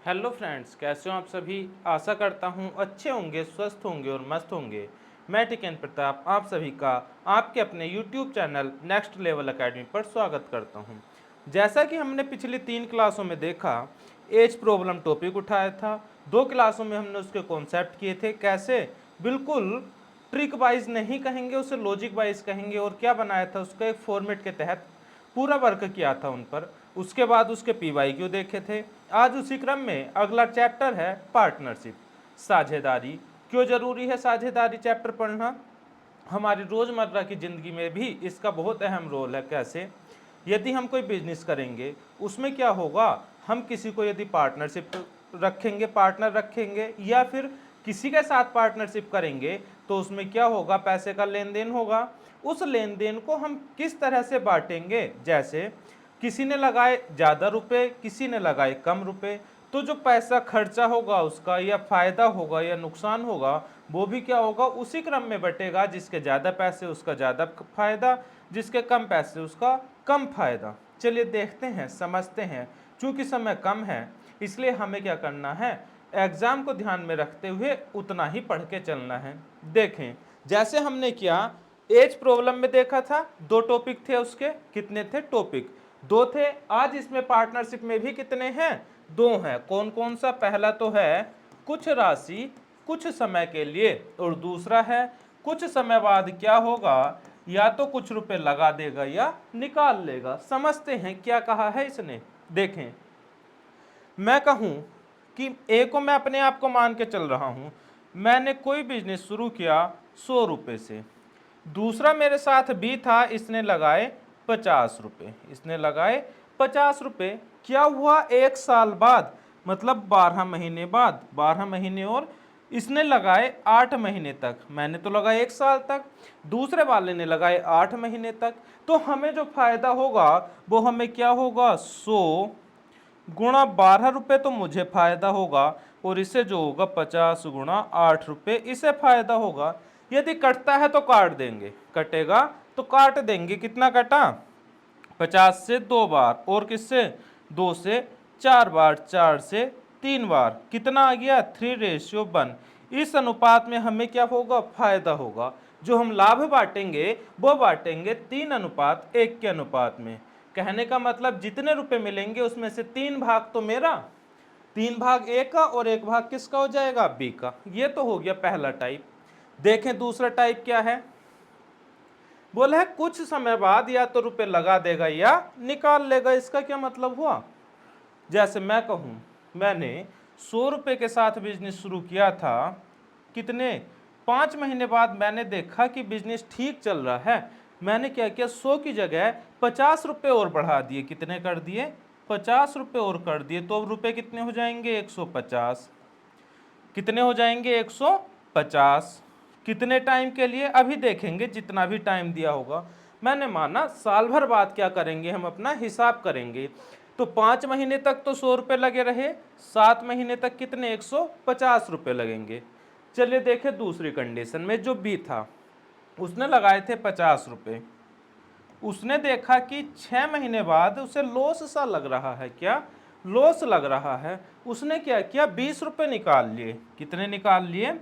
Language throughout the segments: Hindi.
हेलो फ्रेंड्स, कैसे हो आप सभी। आशा करता हूँ अच्छे होंगे, स्वस्थ होंगे और मस्त होंगे। मैं टिकेन प्रताप आप सभी का आपके अपने YouTube channel next level academy पर स्वागत करता हूँ। जैसा कि हमने पिछली 3 क्लासों में देखा, एज प्रॉब्लम टॉपिक उठाया था। 2 क्लासों में हमने उसके कॉन्सेप्ट किए थे, कैसे बिल्कुल ट्रिक वाइज नहीं कहेंगे, उसे लॉजिक वाइज कहेंगे, और क्या बनाया था उसका एक फॉर्मेट के तहत पूरा वर्क किया था उन पर। उसके बाद उसके PYQ देखे थे। आज उसी क्रम में अगला चैप्टर है पार्टनरशिप, साझेदारी। क्यों जरूरी है साझेदारी चैप्टर पढ़ना? हमारी रोजमर्रा की जिंदगी में भी इसका बहुत अहम रोल है। कैसे? यदि हम कोई बिजनेस करेंगे, उसमें क्या होगा, हम किसी को यदि पार्टनरशिप रखेंगे, पार्टनर रखेंगे, या फिर किसी के साथ पार्टनरशिप करेंगे, तो उसमें क्या होगा, पैसे का लेन देन होगा। उस लेन देन को हम किस तरह से बांटेंगे? जैसे किसी ने लगाए ज़्यादा रुपए, किसी ने लगाए कम रुपए, तो जो पैसा खर्चा होगा उसका, या फायदा होगा या नुकसान होगा, वो भी क्या होगा, उसी क्रम में बटेगा। जिसके ज़्यादा पैसे उसका ज़्यादा फायदा, जिसके कम पैसे उसका कम फायदा। चलिए देखते हैं, समझते हैं। चूंकि समय कम है, इसलिए हमें क्या करना है, एग्जाम को ध्यान में रखते हुए उतना ही पढ़ के चलना है। देखें, जैसे हमने किया एज प्रॉब्लम में देखा था, 2 टॉपिक थे उसके। कितने थे टॉपिक? 2 थे। आज इसमें पार्टनरशिप में भी कितने हैं? 2 हैं। कौन कौन सा? पहला तो है कुछ राशि कुछ समय के लिए, और दूसरा है कुछ समय बाद क्या होगा, या तो कुछ रुपए लगा देगा या निकाल लेगा। समझते हैं क्या कहा है इसने। देखें, मैं कहूं कि ए को मैं अपने आप को मान के चल रहा हूं, मैंने कोई बिजनेस शुरू किया 100 रुपए से। दूसरा मेरे साथ बी था, इसने लगाए 50 रुपए, इसने लगाए 50 रुपए। क्या हुआ, 1 साल बाद, मतलब 12 महीने बाद, 12 महीने और इसने लगाए 8 महीने तक, मैंने तो लगाए 1 साल तक, दूसरे वाले ने लगाए 8 महीने तक। तो हमें जो फायदा होगा वो हमें क्या होगा, 100 गुणा 12 रुपये तो मुझे फायदा होगा, और इसे जो होगा 50 गुणा 8 रुपये इसे फायदा होगा। यदि कटता है तो काट देंगे, कटेगा तो काट देंगे। कितना कटा? 50 से 2 बार, और किससे? 2 से 4 बार, 4 से 3 बार। कितना आ गया? 3:1। इस अनुपात में हमें क्या होगा, फायदा होगा। जो हम लाभ बांटेंगे वो बांटेंगे 3:1 के अनुपात में। कहने का मतलब जितने रुपए मिलेंगे उसमें से 3 भाग तो मेरा, 3 भाग ए का, और 1 भाग किसका हो जाएगा, बी का। ये तो हो गया पहला टाइप। देखें दूसरा टाइप क्या है। बोला है कुछ समय बाद या तो रुपए लगा देगा या निकाल लेगा। इसका क्या मतलब हुआ? जैसे मैं कहूं, मैंने 100 रुपए के साथ बिजनेस शुरू किया था। कितने? 5 महीने बाद मैंने देखा कि बिजनेस ठीक चल रहा है। मैंने क्या किया, 100 की जगह 50 रुपए और बढ़ा दिए। कितने कर दिए? 50 रुपए और कर दिए। तो अब रुपए कितने हो जाएंगे, 150। कितने हो जाएंगे, 150। कितने टाइम के लिए? अभी देखेंगे, जितना भी टाइम दिया होगा। मैंने माना साल भर बाद क्या करेंगे, हम अपना हिसाब करेंगे। तो 5 महीने तक तो 100 रुपये लगे रहे, 7 महीने तक कितने, 150 रुपये लगेंगे। चलिए देखें दूसरी कंडीशन में, जो बी था उसने लगाए थे 50 रुपये। उसने देखा कि 6 महीने बाद उसे लॉस सा लग रहा है। क्या लॉस लग रहा है? उसने क्या किया, 20 रुपये निकाल लिए। कितने निकाल लिए?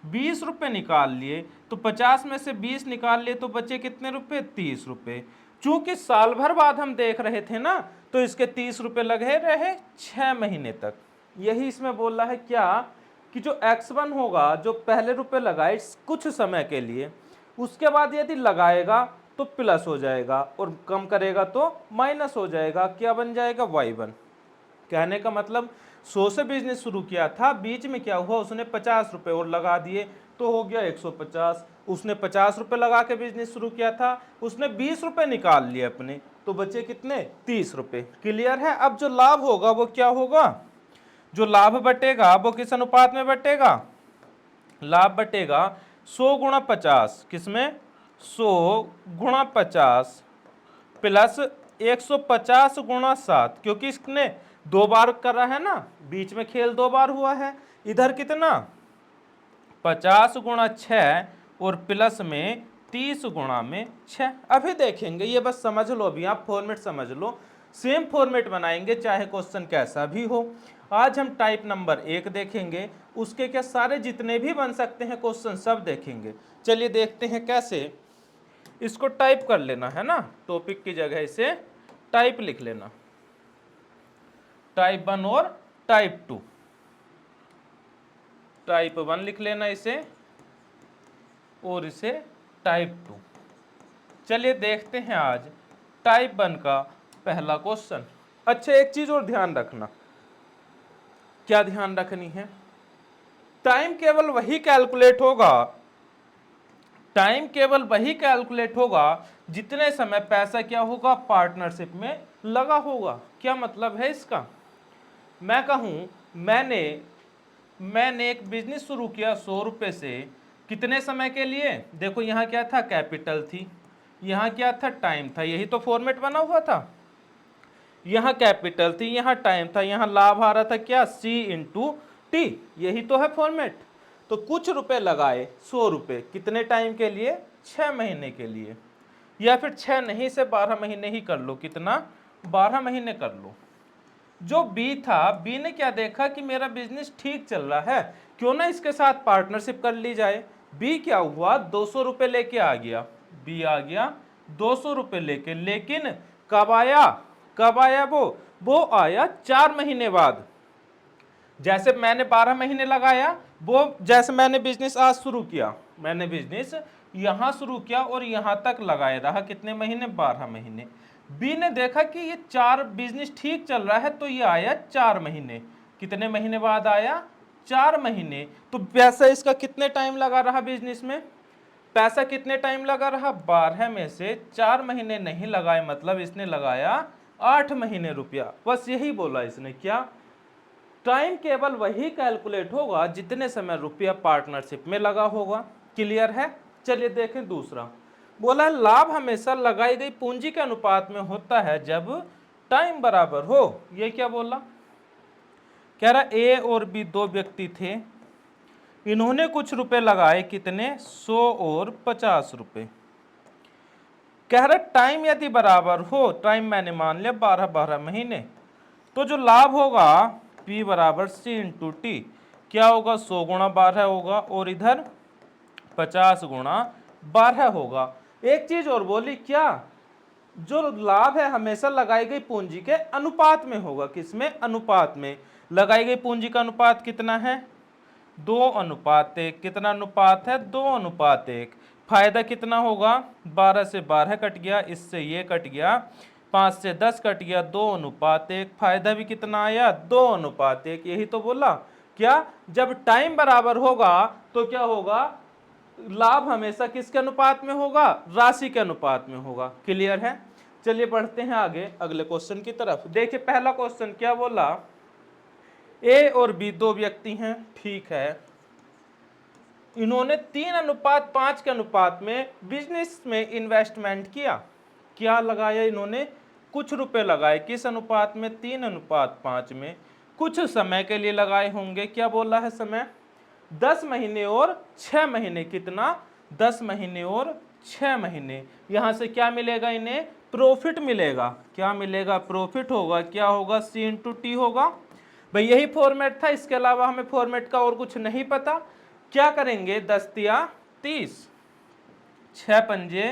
20 रुपये निकाल लिए। तो 50 में से 20 निकाल लिए तो बचे कितने रुपए, 30 रुपये। चूंकि साल भर बाद हम देख रहे थे ना, तो इसके 30 रुपये लगे रहे 6 महीने तक। यही इसमें बोल रहा है क्या, कि जो x1 होगा, जो पहले रुपए लगाए कुछ समय के लिए, उसके बाद यदि लगाएगा तो प्लस हो जाएगा, और कम करेगा तो माइनस हो जाएगा। क्या बन जाएगा, y1। कहने का मतलब 100 से बिजनेस शुरू किया था, बीच में क्या हुआ, उसने 50 रुपए और लगा दिए, तो हो गया 150। उसने 50 रुपए लगा के बिजनेस शुरू किया था, उसने 20 रुपए निकाल लिए अपने, तो बचे कितने, 30 रुपए। क्लियर है? अब जो लाभ होगा वो क्या होगा, जो लाभ बटेगा वो किस अनुपात में बटेगा, लाभ बटेगा 100 गुणा 50। किसमें? 100 गुणा 50 प्लस 150 गुणा 7, क्योंकि इसने 2 बार कर रहा है ना, बीच में खेल 2 बार हुआ है। इधर कितना, 50 गुणा 6, और प्लस में 30 गुणा में 6। अभी देखेंगे, ये बस समझ लो, अभी आप फॉर्मेट समझ लो। सेम फॉर्मेट बनाएंगे चाहे क्वेश्चन कैसा भी हो। आज हम टाइप नंबर 1 देखेंगे, उसके क्या सारे जितने भी बन सकते हैं क्वेश्चन सब देखेंगे। चलिए देखते हैं कैसे। इसको टाइप कर लेना है ना, टॉपिक की जगह इसे टाइप लिख लेना, टाइप 1 और टाइप 2। टाइप 1 लिख लेना इसे और इसे टाइप 2। चलिए देखते हैं आज टाइप 1 का पहला क्वेश्चन। अच्छा, एक चीज और ध्यान रखना। क्या ध्यान रखनी है? टाइम केवल वही कैलकुलेट होगा, टाइम केवल वही कैलकुलेट होगा जितने समय पैसा क्या होगा, पार्टनरशिप में लगा होगा। क्या मतलब है इसका? मैं कहूं मैंने मैंने एक बिजनेस शुरू किया 100 रुपए से, कितने समय के लिए? देखो यहाँ क्या था, कैपिटल थी, यहाँ क्या था, टाइम था। यही तो फॉर्मेट बना हुआ था। यहाँ कैपिटल थी, यहाँ टाइम था, यहाँ लाभ आ रहा था क्या, सी इंटू टी। यही तो है फॉर्मेट। तो कुछ रुपए लगाए 100 रुपए, कितने टाइम के लिए? 6 महीने के लिए, या फिर 6 नहीं से 12 महीने ही कर लो। कितना? 12 महीने कर लो। जो बी था, बी ने क्या देखा कि मेरा बिजनेस ठीक चल रहा है, क्यों ना इसके साथ पार्टनरशिप कर ली जाए। बी क्या हुआ, 200 रुपए लेके आ गया। बी आ गया 200 रुपए लेके, लेकिन कब आया? कब आया वो आया 4 महीने बाद। जैसे मैंने 12 महीने लगाया, वो जैसे मैंने बिजनेस आज शुरू किया, मैंने बिजनेस यहां शुरू किया और यहां तक लगाए रहा, कितने महीने? 12 महीने। बी ने देखा कि ये 4 बिजनेस ठीक चल रहा है, तो ये आया 4 महीने। कितने महीने बाद आया? 4 महीने। तो पैसा इसका कितने टाइम लगा रहा बिजनेस में? पैसा कितने टाइम लगा रहा? 12 में से 4 महीने नहीं लगाए, मतलब इसने लगाया 8 महीने रुपया। बस यही बोला इसने। क्या? टाइम केवल वही कैलकुलेट होगा जितने समय रुपया पार्टनरशिप में लगा होगा। क्लियर है? चलिए देखें दूसरा। बोला है लाभ हमेशा लगाई गई पूंजी के अनुपात में होता है जब टाइम बराबर हो। ये क्या बोला? कह रहा ए और बी दो व्यक्ति थे, इन्होंने कुछ रुपए लगाए, कितने? 100 और 50 रुपए। कह रहा टाइम यदि बराबर हो, टाइम मैंने मान लिया 12 महीने, तो जो लाभ होगा P बराबर C इंटू टी, क्या होगा? 100 गुणा 12 होगा और इधर 50 गुणा 12 होगा। एक चीज और बोली, क्या? जो लाभ है हमेशा लगाई गई पूंजी के अनुपात में होगा। किसमें? अनुपात में। लगाई गई पूंजी का अनुपात कितना है? 2:1। कितना अनुपात है? 2:1। फायदा कितना होगा? 12 से 12 कट गया, इससे ये कट गया, 5 से 10 कट गया, 2:1। फायदा भी कितना आया? 2:1। यही तो बोला। क्या? जब टाइम बराबर होगा तो क्या होगा? लाभ हमेशा किसके अनुपात में होगा? राशि के अनुपात में होगा। क्लियर है? चलिए बढ़ते हैं आगे अगले क्वेश्चन की तरफ। देखिए पहला क्वेश्चन क्या बोला, ए और बी दो व्यक्ति हैं, ठीक है, इन्होंने 3:5 के अनुपात में बिजनेस में इन्वेस्टमेंट किया। क्या लगाया इन्होंने? कुछ रुपए लगाए। किस अनुपात में? 3:5 में। कुछ समय के लिए लगाए होंगे। क्या बोला है समय? 10 महीने और 6 महीने। कितना? 10 महीने और 6 महीने। यहां से क्या मिलेगा इन्हें? प्रॉफिट मिलेगा। क्या मिलेगा? प्रॉफिट होगा। क्या होगा? C इंटू टी होगा। भाई यही फॉर्मेट था, इसके अलावा हमें फॉर्मेट का और कुछ नहीं पता। क्या करेंगे? 10 तिया 30, 6 पंजे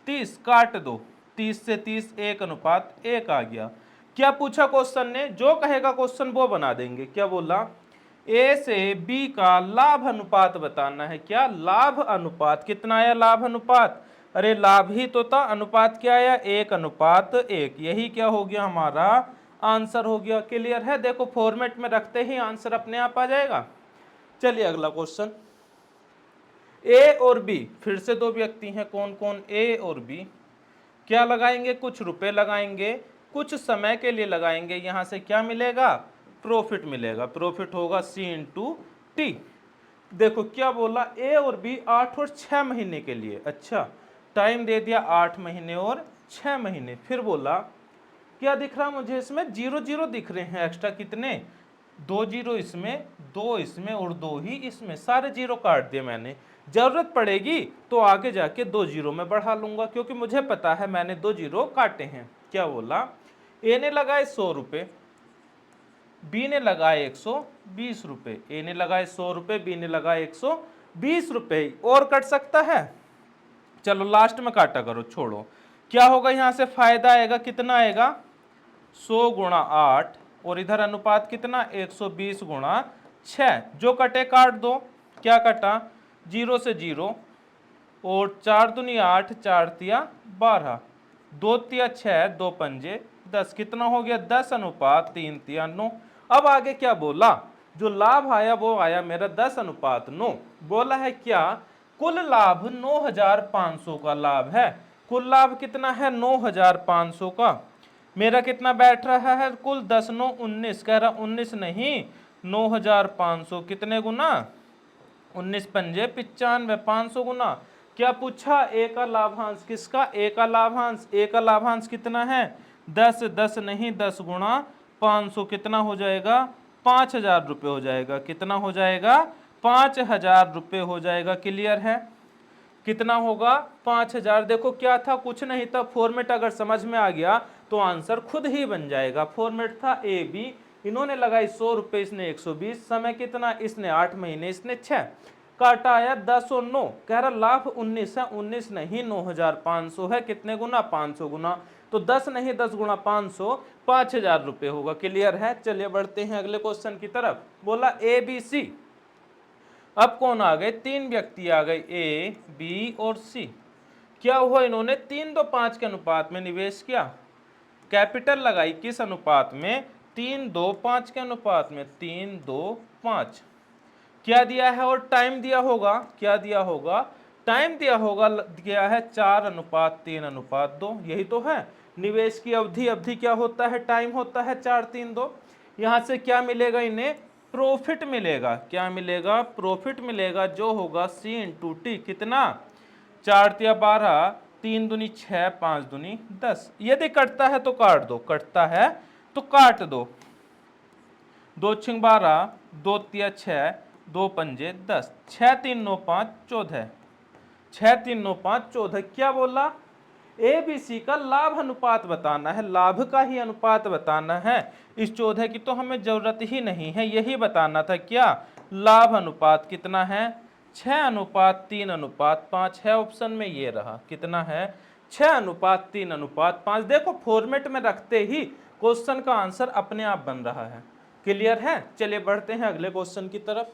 30, काट दो, 30 से 30 1:1 आ गया। क्या पूछा क्वेश्चन ने? जो कहेगा क्वेश्चन वो बना देंगे। क्या बोला? ए से बी का लाभ अनुपात बताना है। क्या? लाभ अनुपात। कितना आया लाभ अनुपात? अरे लाभ ही तो था, अनुपात क्या आया? 1:1। यही क्या हो गया? हमारा आंसर हो गया। क्लियर है? देखो फॉर्मेट में रखते ही आंसर अपने आप आ जाएगा। चलिए अगला क्वेश्चन। ए और बी फिर से दो व्यक्ति हैं। कौन कौन? ए और बी। क्या लगाएंगे? कुछ रुपए लगाएंगे, कुछ समय के लिए लगाएंगे। यहां से क्या मिलेगा? प्रॉफिट मिलेगा। प्रॉफिट होगा C इंटू टी। देखो क्या बोला, ए और बी 8 और 6 महीने के लिए। अच्छा, टाइम दे दिया 8 महीने और 6 महीने। फिर बोला क्या दिख रहा मुझे इसमें? 0 0 दिख रहे हैं एक्स्ट्रा। कितने? 2 0 इसमें, 2 इसमें और 2 ही इसमें। सारे 0 काट दिए मैंने। जरूरत पड़ेगी तो आगे जाके 2 0 में बढ़ा लूंगा, क्योंकि मुझे पता है मैंने 2 0 काटे हैं। क्या बोला? ए ने लगाए 100 रुपए, बी ने लगाए 120 रुपए, ए ने लगाए 100 रुपए, बी ने लगाए 120 रुपए। और कट सकता है? चलो लास्ट में काटा करो, छोड़ो। क्या होगा यहां से फायदा आएगा, कितना आएगा 100 गुणा 8, और इधर अनुपात कितना 120 गुणा 6। जो कटे काट दो। क्या कटा 0 से 0, और 4 दूनी 8, 4 तिया 12, 2 तिया 6, 2 पंजे 10। कितना हो गया 10 अनुपात 3 तिया 9। अब आगे क्या बोला, जो लाभ आया वो आया मेरा 10 अनुपात 9। बोला है क्या, कुल लाभ 9500 का लाभ है। कुल लाभ कितना है 9500 का। मेरा कितना बैठ रहा है कुल 10 9 19, कह रहा 19 नहीं 9500 कितने गुना 19 पंजे 95, 500 गुना। क्या पूछा, ए का लाभांश किसका, ए का लाभांश, ए का लाभांश कितना है 10, 10 नहीं 10 गुणा 500 कितना हो जाएगा 5000 रुपये हो जाएगा। कितना हो जाएगा 5000 रुपये हो जाएगा। क्लियर है? कितना होगा 5000। देखो क्या था, कुछ नहीं था, फॉर्मेट अगर समझ में आ गया तो आंसर खुद ही बन जाएगा। फॉर्मेट था ए बी, इन्होंने लगाई 100 रुपए, इसने 120, समय कितना, इसने 8 महीने, इसने 6, काटा आया 10 और 9। कह रहा लाभ 19 है, 19 नहीं 9500 है, कितने गुना 500 गुना, तो 10 नहीं 10 गुणा 500, 5000 रुपये होगा। क्लियर है? चलिए बढ़ते हैं अगले क्वेश्चन की तरफ। बोला ए बी सी, अब कौन आ गए, 3 व्यक्ति आ गए ए बी और सी। क्या हुआ, इन्होंने 3:2:5 के अनुपात में निवेश किया। कैपिटल लगाई किस अनुपात में, 3:2:5 के अनुपात में, 3:2:5। क्या दिया है और टाइम दिया होगा, क्या दिया होगा, टाइम दिया होगा, दिया है 4:3:2। यही तो है निवेश की अवधि। अवधि क्या होता है, टाइम होता है 4:3:2। यहां से क्या मिलेगा इन्हें, प्रॉफिट मिलेगा। क्या मिलेगा, प्रॉफिट मिलेगा, जो होगा C इंटू टी। कितना 4 तिया 12, 3 दूनी 6, 5 दूनी 10। यदि कटता है तो काट दो, कटता है तो काट दो। 2 छिंग 12, 2 तिया 6, 2 पंजे 10, 6 3 9 5 14, 6 3 9 5 14। क्या बोला, ए बी सी का लाभ अनुपात बताना है, लाभ का ही अनुपात बताना है। इस 14 की तो हमें जरूरत ही नहीं है, यही बताना था। क्या लाभ अनुपात कितना है 6:3:5 है। ऑप्शन में ये रहा, कितना है 6:3:5। देखो फॉर्मेट में रखते ही क्वेश्चन का आंसर अपने आप बन रहा है। क्लियर है? चलिए बढ़ते हैं अगले क्वेश्चन की तरफ।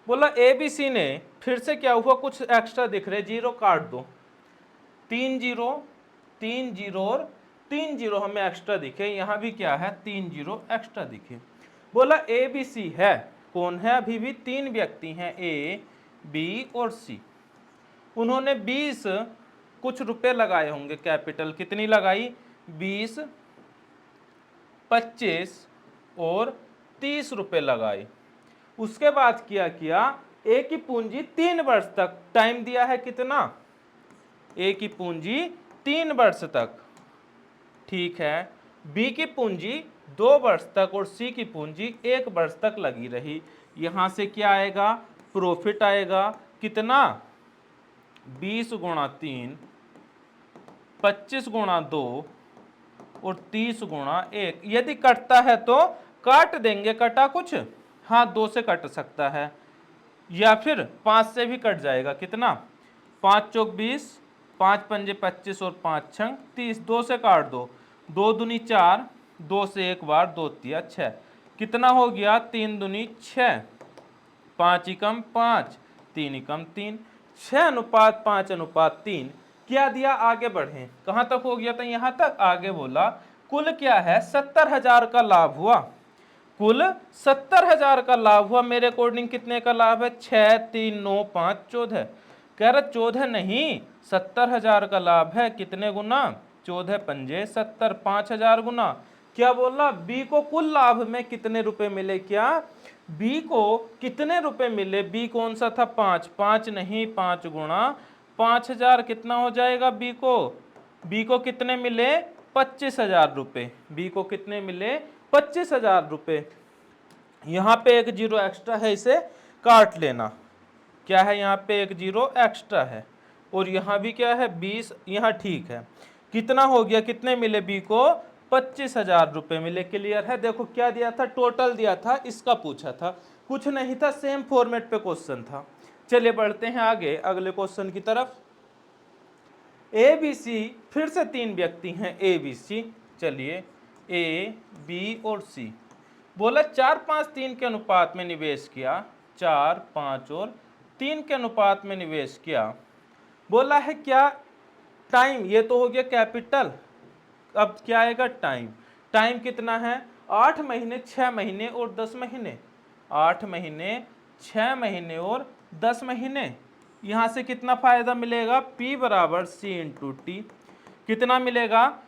बोला ए बी सी ने, फिर से क्या हुआ, कुछ एक्स्ट्रा दिख रहे, जीरो काट दो। 3 जीरो, 3 जीरो और 3 जीरो हमें एक्स्ट्रा दिखे, यहां भी क्या है 3 जीरो एक्स्ट्रा दिखे। बोला ए बी सी है, कौन है, अभी भी 3 व्यक्ति हैं ए बी और सी। उन्होंने 20 कुछ रुपए लगाए होंगे, कैपिटल कितनी लगाई 20, 25 और 30 रुपए लगाए। उसके बाद क्या किया, ए की पूंजी 3 वर्ष तक, टाइम दिया है कितना, ए की पूंजी 3 वर्ष तक, ठीक है। बी की पूंजी 2 वर्ष तक और सी की पूंजी 1 वर्ष तक लगी रही। यहां से क्या आएगा, प्रॉफिट आएगा कितना 20 गुणा 3, 25 गुणा 2 और 30 गुणा 1। यदि कटता है तो काट देंगे, कटा कुछ, हाँ 2 से कट सकता है, या फिर 5 से भी कट जाएगा। कितना 5 चौक 20, 5 पंजे 25 और 5 छंग 30, 2 से काट दो, 2 दूनी 4, 2 से एक बार 2 तिया 6। कितना हो गया 3 दूनी 6, 5 एकम 5, 3 एकम 3, 6:5:3। क्या दिया, आगे बढ़े, कहां तक हो गया था, यहां तक। आगे बोला कुल क्या है 70,000 का लाभ हुआ, कुल 70,000 का लाभ हुआ। मेरे अकॉर्डिंग कितने का लाभ है 6 3 9 5 14। कह रहा 14 नहीं 70,000 का लाभ है। कितने गुना 14 पंजे 70, 5,000 गुना। क्या बोला, बी को कुल लाभ में कितने रुपए मिले, क्या बी को कितने रुपए मिले, बी कौन सा था 5, 5 नहीं 5 गुणा 5,000 कितना हो जाएगा, बी को कितने मिले 25,000 रुपए। बी को कितने मिले 25,000 रुपए। यहां पे एक जीरो एक्स्ट्रा है, इसे काट लेना। क्या है यहाँ पे एक जीरो एक्स्ट्रा है, और यहाँ भी क्या है 20, यहाँ ठीक है। कितना हो गया, कितने मिले बी को 25,000 रुपये मिले। क्लियर है। देखो क्या दिया था, टोटल दिया था, इसका पूछा था, कुछ नहीं था, सेम फॉर्मेट पे क्वेश्चन था। चलिए बढ़ते हैं आगे अगले क्वेश्चन की तरफ। ए बी सी, फिर से 3 व्यक्ति हैं ए बी सी। चलिए ए बी और सी। बोला 4 5 3 के अनुपात में निवेश किया, 4 5 और 3 के अनुपात में निवेश किया। बोला है क्या टाइम, ये तो हो गया कैपिटल, अब क्या आएगा टाइम। टाइम कितना है, 8 महीने 6 महीने और 10 महीने, 8 महीने 6 महीने और 10 महीने। यहाँ से कितना फायदा मिलेगा, P बराबर C इंटू टी। कितना मिलेगा,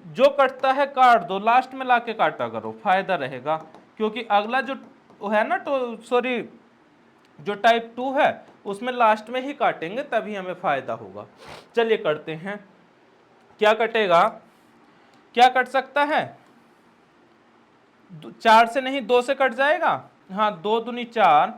जो कटता है काट दो, लास्ट में लाके काटा करो, फायदा रहेगा। क्योंकि अगला जो है ना, तो सॉरी जो टाइप 2 है उसमें लास्ट में ही काटेंगे, तभी हमें फायदा होगा। चलिए करते हैं, क्या कटेगा, क्या कट सकता है, 4 से नहीं 2 से कट जाएगा। हाँ 2 दूनी 4,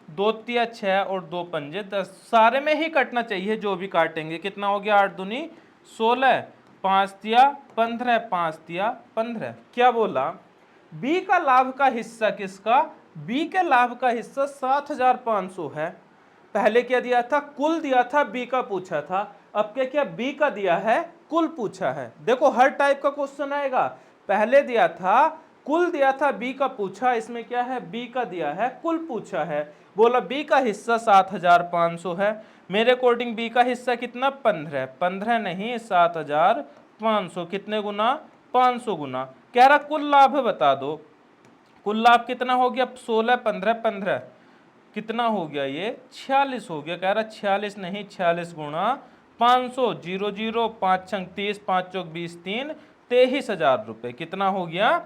2 तिया 6 और 2 पंजे 10, सारे में ही कटना चाहिए जो भी काटेंगे। कितना हो गया, 8 दूनी 16, 5 तिया 15, 5 तिया 15। क्या बोला, बी का लाभ का हिस्सा किसका, बी के लाभ का हिस्सा 7,500 है। पहले क्या दिया था, कुल दिया था, बी का पूछा था। अब क्या क्या, बी का दिया है, कुल पूछा है। देखो हर टाइप का क्वेश्चन आएगा, पहले दिया था कुल दिया था, बी का पूछा, इसमें क्या है, बी का दिया है, कुल पूछा है। बोला बी का हिस्सा 7,500 है। मेरे अकॉर्डिंग बी का हिस्सा कितना, 15, 15 नहीं 7,500, कितने गुना, 500 गुना। कह रहा कुल लाभ बता दो, कुल लाभ कितना हो गया, 16 15 15, कितना हो गया ये, 46 हो गया। कह रहा 46 नहीं 46 गुणा 500, 0 0 5 छंग 30, 5 चौक 20, 3 23,000 रुपये। कितना हो गया,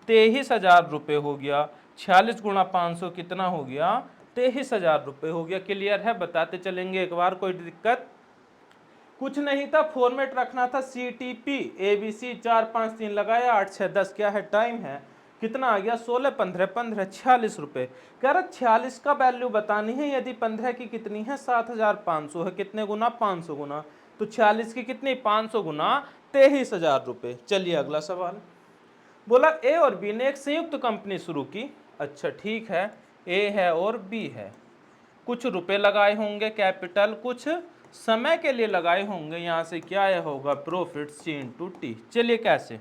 23,000 रुपये हो गया। 46 गुणा 500 कितना हो गया, 23,000 रुपये हो गया। क्लियर है, बताते चलेंगे एक बार, कोई दिक्कत कुछ नहीं था, फॉर्मेट रखना था CTP ABC, 4 5 3 लगाया, 8 6 10, क्या है टाइम है, कितना आ गया, 16 15 15, 46 रुपये। कह रहा 46 का वैल्यू बतानी है, यदि 15 की कितनी है, 7,500 है, कितने गुना, 500 गुना, तो 46 की कितनी, 500 गुना 23,000 रुपये। चलिए अगला सवाल। बोला ए और बी ने एक संयुक्त कंपनी शुरू की। अच्छा ठीक है, ए है और बी है, कुछ रुपए लगाए होंगे कैपिटल, कुछ समय के लिए लगाए होंगे। यहां से क्या आया होगा, प्रॉफिट C इंटू टी। चलिए कैसे,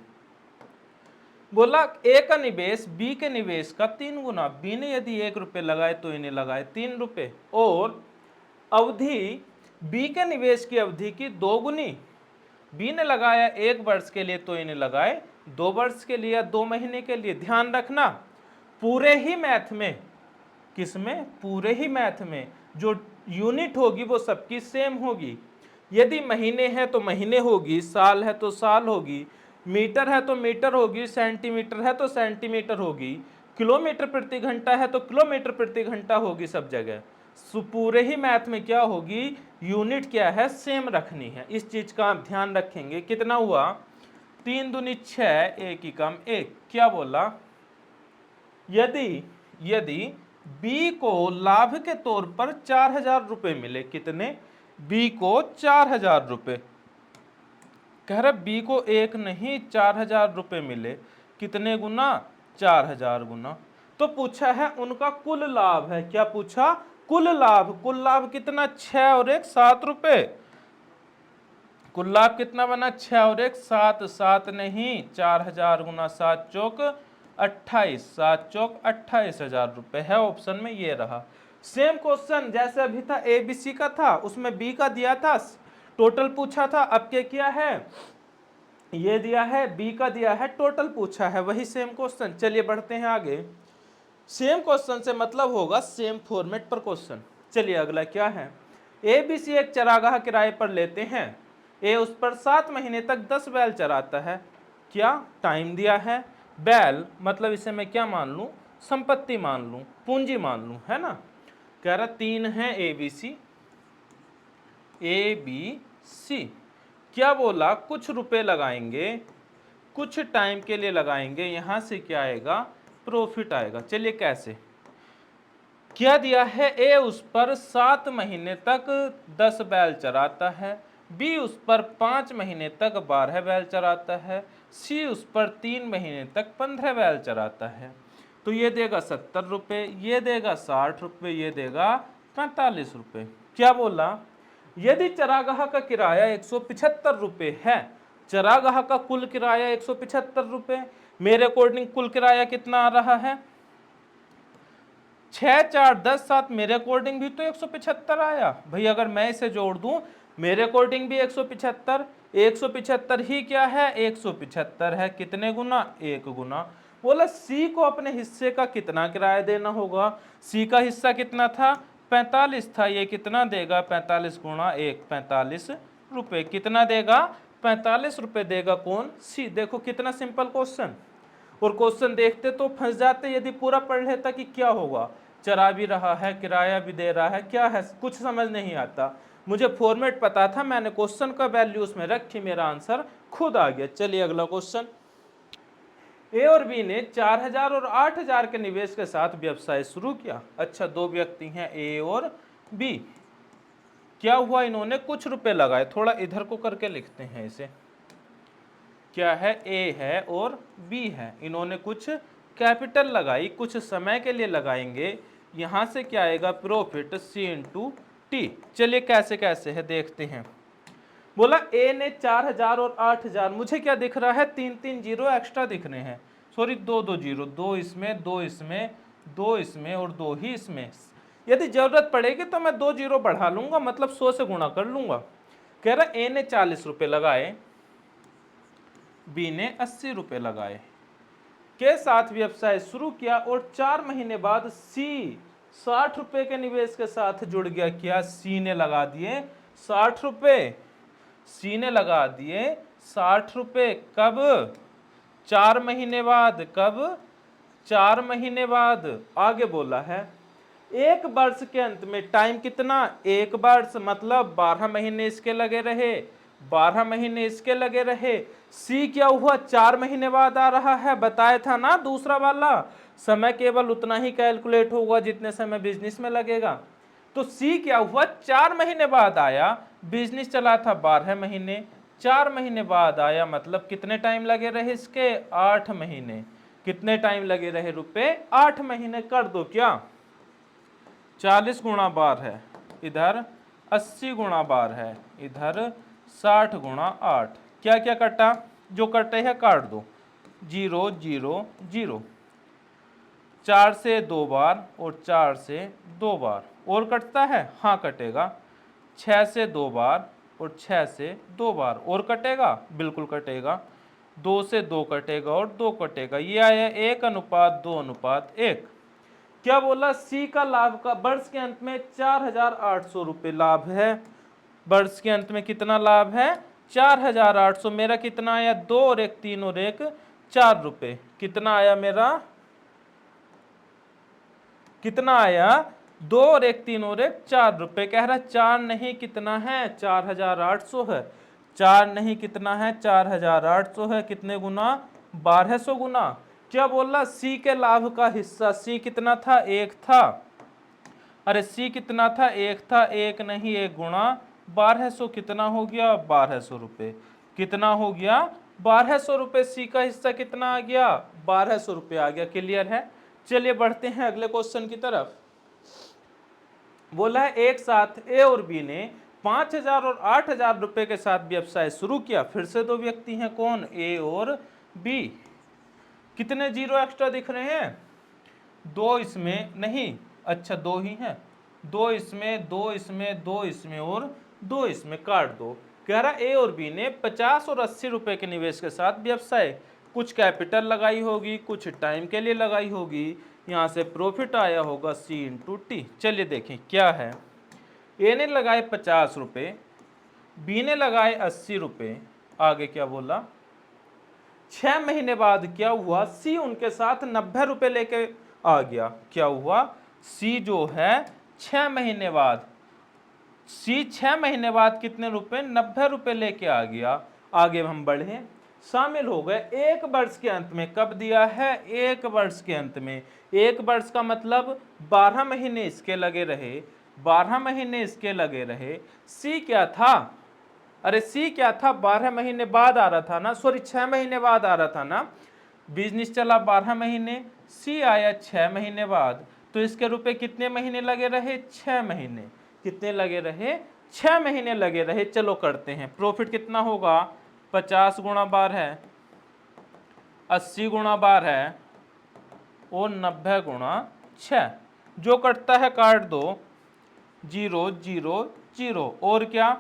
बोला ए का निवेश बी के निवेश का 3 गुना, बी ने यदि 1 रुपये लगाए तो इन्हें लगाए 3 रुपये, और अवधि बी के निवेश की अवधि की 2 गुनी, बी ने लगाया 1 वर्ष के लिए तो इन्हें लगाए 2 वर्ष के लिए या 2 महीने के लिए। ध्यान रखना पूरे ही मैथ में, किसमें, पूरे ही मैथ में जो यूनिट होगी वो सबकी सेम होगी। यदि महीने है तो महीने होगी, साल है तो साल होगी, मीटर है तो मीटर होगी, सेंटीमीटर है तो सेंटीमीटर होगी, किलोमीटर प्रति घंटा है तो किलोमीटर प्रति घंटा होगी सब जगह। पूरे ही मैथ में क्या होगी, यूनिट क्या है, सेम रखनी है। इस चीज का आप ध्यान रखेंगे। कितना हुआ, 3 दूनी 6, 1 ही कम 1। क्या बोला, यदि बी को लाभ के तौर पर 4,000 रुपये मिले, कितने, बी को 4,000 रुपये। कह रहा बी को 1 नहीं 4,000 रुपये मिले, कितने गुना, 4,000 गुना। तो पूछा है उनका कुल लाभ है, क्या पूछा, कुल लाभ। कुल लाभ कितना, 6 और 1 7 रुपये। कुल लाभ कितना बना, 6 और 1 7, 7 नहीं 4,000 गुना 7 चौक 28, 7 चौक 28,000 रुपये है। ऑप्शन में ये रहा। सेम क्वेश्चन जैसे अभी था ABC का था, उसमें B का दिया था, टोटल पूछा था। अब क्या किया है, ये दिया है, B का दिया है, टोटल पूछा है, वही सेम क्वेश्चन। चलिए बढ़ते हैं आगे। सेम क्वेश्चन से मतलब होगा सेम फॉर्मेट पर क्वेश्चन। चलिए अगला क्या है, ABC एक चरागाह किराए पर लेते हैं। ए उस पर 7 महीने तक 10 बैल चराता है। क्या टाइम दिया है, बैल मतलब इसे मैं क्या मान लूं, संपत्ति मान लूं, पूंजी मान लूं, है ना। कह रहा 3 है ABC। क्या बोला, कुछ रुपए लगाएंगे, कुछ टाइम के लिए लगाएंगे, यहां से क्या आएगा, प्रॉफिट आएगा। चलिए कैसे, क्या दिया है, ए उस पर 7 महीने तक 10 बैल चराता है। बी उस पर 5 महीने तक 12 बैल चराता है, सी उस पर 3 महीने तक 15 बैल चराता है। तो ये देगा 70 रुपये, ये देगा 60 रुपये, ये देगा 45 रुपये। क्या बोला? यदि चरागाह का किराया 175 रुपये है, चरागाह का कुल किराया 175 रुपये, मेरे अकॉर्डिंग कुल किराया कितना आ रहा है? 6 4 10 7, मेरे अकॉर्डिंग भी तो 175 आया भाई। अगर मैं इसे जोड़ दूं, मेरे अकॉर्डिंग भी 175, 175 ही क्या है? 175 है। कितने गुना? 1 गुना। बोला सी को अपने हिस्से का कितना किराया देना होगा? सी का हिस्सा कितना था? 45 था। ये कितना देगा? 45 गुणा 1, 45 रुपये। कितना देगा? 45 रुपये देगा। कौन? सी। देखो कितना सिंपल क्वेश्चन। और क्वेश्चन देखते तो फंस जाते यदि पूरा पढ़ लेता कि क्या होगा, चरा भी रहा है, किराया भी दे रहा है, क्या है, कुछ समझ नहीं आता। मुझे फॉर्मेट पता था, मैंने क्वेश्चन का वैल्यू उसमें रखी, मेरा आंसर खुद आ गया। चलिए अगला क्वेश्चन। ए और बी ने 4000 और 8000 के निवेश के साथ व्यवसाय शुरू किया। अच्छा, दो व्यक्ति हैं ए और बी। क्या हुआ? इन्होंने कुछ रुपए लगाए। थोड़ा इधर को करके लिखते हैं इसे। क्या है? ए है और बी है। इन्होंने कुछ कैपिटल लगाई, कुछ समय के लिए लगाएंगे। यहां से क्या आएगा? प्रॉफिट सी इंटू टी। चलिए कैसे कैसे है देखते हैं। बोला ए ने 4000 और 8000, मुझे क्या दिख रहा है? 3 जीरो एक्स्ट्रा दिख रहे हैं। सॉरी, 2 जीरो, 2 इसमें, 2 इसमें, 2 इसमें और 2 ही इसमें। यदि जरूरत पड़ेगी तो मैं 2 जीरो बढ़ा लूंगा, मतलब 100 से गुणा कर लूंगा। कह रहा ए ने 40 रुपए लगाए, बी ने 80 रुपए लगाए, के साथ व्यवसाय शुरू किया और 4 महीने बाद सी 60 रुपए के निवेश के साथ जुड़ गया। क्या? सी ने लगा दिए 60 रुपए। सी ने लगा दिए 60 रुपए। कब? 4 महीने बाद। कब? 4 महीने बाद। आगे बोला है 1 वर्ष के अंत में टाइम कितना? 1 वर्ष, मतलब 12 महीने इसके लगे रहे, 12 महीने इसके लगे रहे। सी क्या हुआ? 4 महीने बाद आ रहा है, बताया था ना दूसरा वाला। समय केवल उतना ही कैलकुलेट होगा जितने समय बिजनेस में लगेगा। तो सी क्या हुआ? 4 महीने बाद आया। बिजनेस चला था 12 महीने, 4 महीने बाद आया, मतलब कितने टाइम लगे रहे इसके? 8 महीने। कितने टाइम लगे रहे? रुपए 8 महीने। कर दो क्या? 40 गुणा 12 है, इधर 80 गुणा 12 है, इधर 60 गुणा 8। क्या क्या कटा? जो कटे है काट दो। 0 0 0। 4 से 2 बार और 4 से 2 बार। और कटता है? हाँ कटेगा। 6 से 2 बार और 6 से 2 बार। और कटेगा? बिल्कुल कटेगा। 2 से 2 कटेगा और 2 कटेगा। ये आया 1:2:1। क्या बोला? सी का लाभ का वर्ष के अंत में 4800 रुपये लाभ है। वर्ष के अंत में कितना लाभ है? 4800। मेरा कितना आया? 2 और 1 3 और 1 4 रुपये। कितना आया मेरा? कितना आया? 2 और 1 3 और 1 4 रुपये। कह रहा 4 नहीं, कितना है? 4800 है। 4 नहीं, कितना है? 4800 है। कितने गुना? 1200 गुना। क्या बोला? सी के लाभ का हिस्सा, सी कितना था? 1 था। अरे सी कितना था? 1 था। 1 नहीं, 1 गुणा 1200। कितना हो गया? 1200 रुपये। कितना हो गया? 1200 रुपये। सी का हिस्सा कितना आ गया? 1200 रुपये आ गया। क्लियर है? चलिए बढ़ते हैं अगले क्वेश्चन की तरफ। बोला है एक साथ ए और बी ने 5000 और 8000 रुपए के साथ व्यवसाय शुरू किया। फिर से दो व्यक्ति हैं। कौन? ए और बी। कितने जीरो एक्स्ट्रा दिख रहे हैं? 2 इसमें नहीं, अच्छा 2 ही हैं। 2 इसमें, 2 इसमें, 2 इसमें और 2 इसमें। काट दो। कह रहा ए और बी ने 50 और 80 रुपए के निवेश के साथ व्यवसाय, कुछ कैपिटल लगाई होगी, कुछ टाइम के लिए लगाई होगी, यहाँ से प्रॉफिट आया होगा सी इंटू टी। चलिए देखें क्या है। ए ने लगाए 50 रुपये, बी ने लगाए 80 रुपये। आगे क्या बोला? 6 महीने बाद क्या हुआ? सी उनके साथ 90 रुपये लेके आ गया। क्या हुआ? सी जो है 6 महीने बाद, सी 6 महीने बाद कितने रुपए? 90 रुपये लेके आ गया। आगे हम बढ़े, शामिल हो गए 1 वर्ष के अंत में। कब दिया है? 1 वर्ष के अंत में। 1 वर्ष का मतलब 12 महीने इसके लगे रहे, 12 महीने इसके लगे रहे। सी क्या था? अरे सी क्या था, 12 महीने बाद आ रहा था ना, सॉरी 6 महीने बाद आ रहा था ना। बिजनेस चला 12 महीने, सी आया 6 महीने बाद, तो इसके रुपए कितने महीने लगे रहे, 6 महीने। कितने लगे रहे, 6 महीने लगे रहे। चलो करते हैं, प्रॉफिट कितना होगा, 50 गुणा 12, 80 गुणा 12 और 90 गुणा 6। जो कटता है काट दो, 0 0 0। और क्या,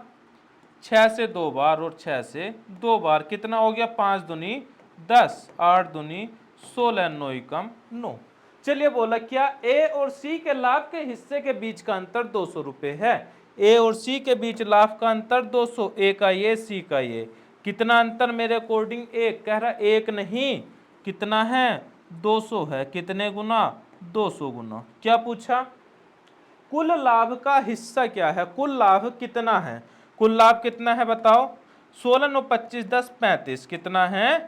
6 से 2 बार और 6 से 2 बार, कितना हो गया, 5 दूनी 10, 8 दूनी 16, 9 एकम 9। चलिए बोला क्या, ए और सी के लाभ के हिस्से के बीच का अंतर 200 रुपये है। ए और सी के बीच लाभ का अंतर 200, ए का ये, सी का ये। कितना अंतर मेरे अकॉर्डिंग, एक। कह रहा एक नहीं, कितना है, 200 है। कितने गुना, 200 गुना। क्या पूछा, कुल लाभ का हिस्सा क्या है, कुल लाभ कितना है, कुल लाभ कितना है बताओ। 16 9 25 10 35, कितना है,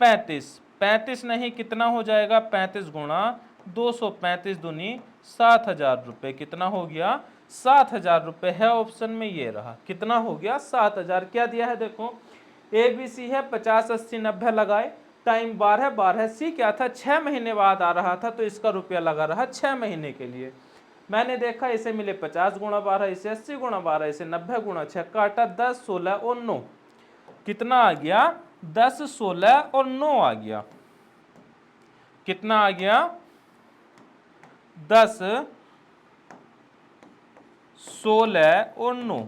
35। 35 नहीं, कितना हो जाएगा, 35 गुणा 200, 35 दूनी 7,000 रुपये। कितना हो गया, 7,000 रुपये है ऑप्शन में, ये रहा। कितना हो गया, 7,000। क्या दिया है देखो, ए बी सी है, 50 80 90 लगाए, टाइम 12 12, सी क्या था, 6 महीने बाद आ रहा था, तो इसका रुपया लगा रहा 6 महीने के लिए। मैंने देखा इसे मिले 50 गुणा 12, इसे 80 गुणा 12, इसे 90 गुणा 6, काटा 10 16 और 9। कितना आ गया, 10 16 और 9 आ गया। कितना आ गया, 10 16 और 9।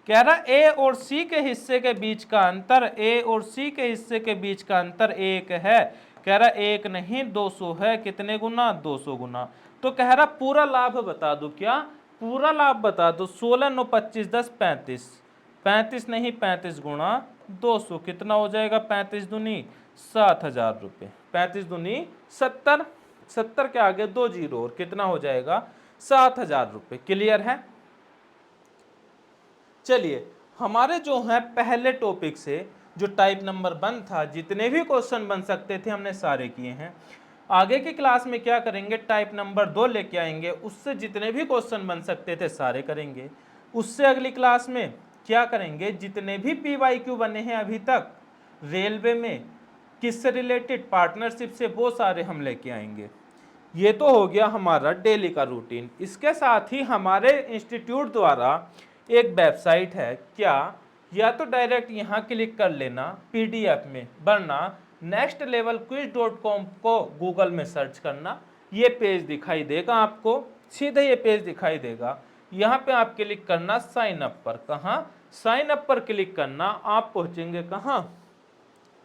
कह रहा ए और सी के हिस्से के बीच का अंतर, ए और सी के हिस्से के बीच का अंतर 1 है। कह रहा 1 नहीं, 200 है। कितने गुना, 200 गुना। तो कह रहा पूरा लाभ बता दो, क्या पूरा लाभ बता दो। 16 9 25 10 35, 35 नहीं, 35 गुणा 200। कितना हो जाएगा, 35 दूनी 7,000 रुपये, 35 दूनी 70, 70 के आगे 2 जीरो और कितना हो जाएगा, 7,000 रुपये। क्लियर है। चलिए हमारे जो है पहले टॉपिक से जो टाइप नंबर 1 था, जितने भी क्वेश्चन बन सकते थे हमने सारे किए हैं। आगे की क्लास में क्या करेंगे, टाइप नंबर 2 लेके आएंगे, उससे जितने भी क्वेश्चन बन सकते थे सारे करेंगे। उससे अगली क्लास में क्या करेंगे, जितने भी PYQ बने हैं अभी तक रेलवे में किससे रिलेटेड, पार्टनरशिप से, वो सारे हम लेके आएंगे। ये तो हो गया हमारा डेली का रूटीन। इसके साथ ही हमारे इंस्टीट्यूट द्वारा एक वेबसाइट है, क्या, या तो डायरेक्ट यहाँ क्लिक कर लेना PDF में, वरना nextlevelquiz.com को गूगल में सर्च करना, ये पेज दिखाई देगा आपको, सीधे ये पेज दिखाई देगा। यहाँ पे आप क्लिक करना साइन अप पर। कहाँ, साइन अप पर क्लिक करना, आप पहुँचेंगे कहाँ,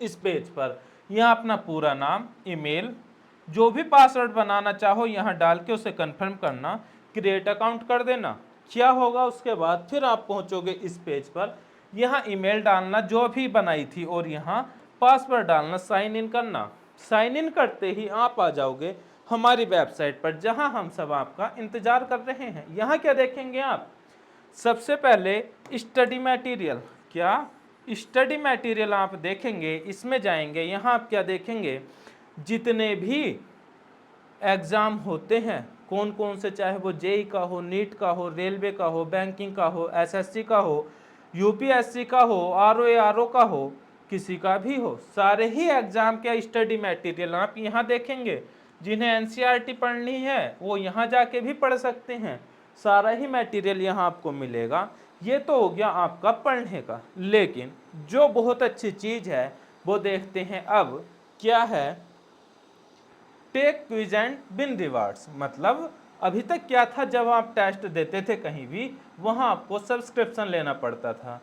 इस पेज पर। यहाँ अपना पूरा नाम, ईमेल, जो भी पासवर्ड बनाना चाहो यहाँ डाल के उसे कंफर्म करना, क्रिएट अकाउंट कर देना। क्या होगा उसके बाद, फिर आप पहुंचोगे इस पेज पर, यहाँ ईमेल डालना जो भी बनाई थी और यहाँ पासवर्ड डालना, साइन इन करना। साइन इन करते ही आप आ जाओगे हमारी वेबसाइट पर, जहाँ हम सब आपका इंतजार कर रहे हैं। यहाँ क्या देखेंगे आप, सबसे पहले स्टडी मटेरियल, क्या स्टडी मटेरियल आप देखेंगे, इसमें जाएंगे, यहाँ आप क्या देखेंगे, जितने भी एग्ज़ाम होते हैं, कौन कौन से, चाहे वो जेई का हो, नीट का हो, रेलवे का हो, बैंकिंग का हो, SSC का हो, UPSC का हो, RO का हो, किसी का भी हो, सारे ही एग्ज़ाम के स्टडी मटेरियल आप यहाँ देखेंगे। जिन्हें NCERT पढ़नी है वो यहाँ जाके भी पढ़ सकते हैं, सारा ही मटेरियल यहाँ आपको मिलेगा। ये तो हो गया आपका पढ़ने का। लेकिन जो बहुत अच्छी चीज़ है वो देखते हैं अब, क्या है, take quiz and win rewards. मतलब अभी तक क्या था, जब आप टेस्ट देते थे कहीं भी, वहाँ आपको सब्सक्रिप्शन लेना पड़ता था,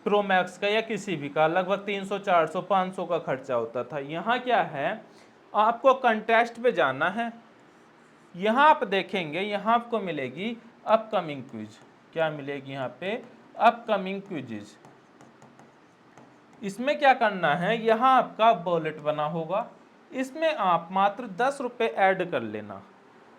प्रो मैक्स का या किसी भी का, लगभग 300 400 500 का खर्चा होता था। यहाँ क्या है, आपको कंटेस्ट पे जाना है, यहाँ आप देखेंगे, यहाँ आपको मिलेगी अपकमिंग क्विज। क्या मिलेगी यहाँ पे, अपकमिंग क्विजेज। इसमें क्या करना है, यहाँ आपका वॉलेट बना होगा, इसमें आप मात्र 10 रुपये ऐड कर लेना।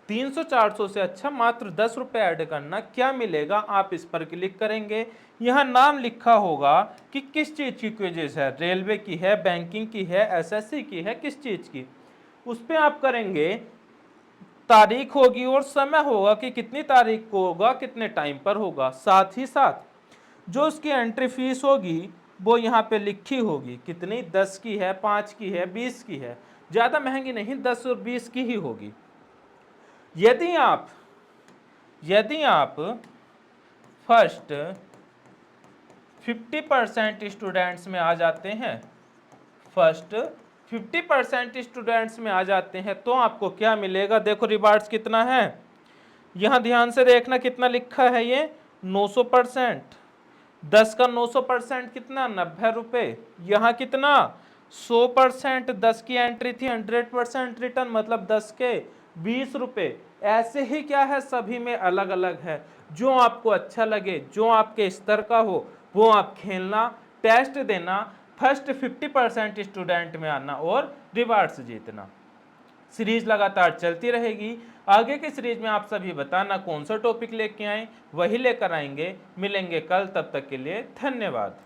300 400 से अच्छा मात्र 10 रुपये ऐड करना। क्या मिलेगा, आप इस पर क्लिक करेंगे, यहाँ नाम लिखा होगा कि किस चीज़ की क्विजेज है, रेलवे की है, बैंकिंग की है, SSC की है, किस चीज़ की। उस पर आप करेंगे, तारीख होगी और समय होगा कि कितनी तारीख को होगा, कितने टाइम पर होगा। साथ ही साथ जो उसकी एंट्री फीस होगी वो यहाँ पे लिखी होगी, कितनी, 10 की है, 5 की है, 20 की है, ज़्यादा महंगी नहीं, 10 और 20 की ही होगी। यदि आप फर्स्ट 50% स्टूडेंट्स में आ जाते हैं, फर्स्ट 50% स्टूडेंट्स में आ जाते हैं तो आपको क्या मिलेगा, देखो रिवार्ड्स कितना है, यहां ध्यान से देखना कितना लिखा है, ये 900%, 10 का 900% कितना, 90 रुपए, यहाँ कितना 100%, 10 की एंट्री थी, 100% रिटर्न मतलब 10 के 20 रुपए। ऐसे ही क्या है, सभी में अलग अलग है, जो आपको अच्छा लगे, जो आपके स्तर का हो वो आप खेलना, टेस्ट देना, फर्स्ट 50% स्टूडेंट में आना और रिवार्ड्स जीतना। सीरीज लगातार चलती रहेगी। आगे की सीरीज में आप सभी बताना कौन सा टॉपिक लेके आए, वही लेकर आएंगे। मिलेंगे कल, तब तक के लिए धन्यवाद।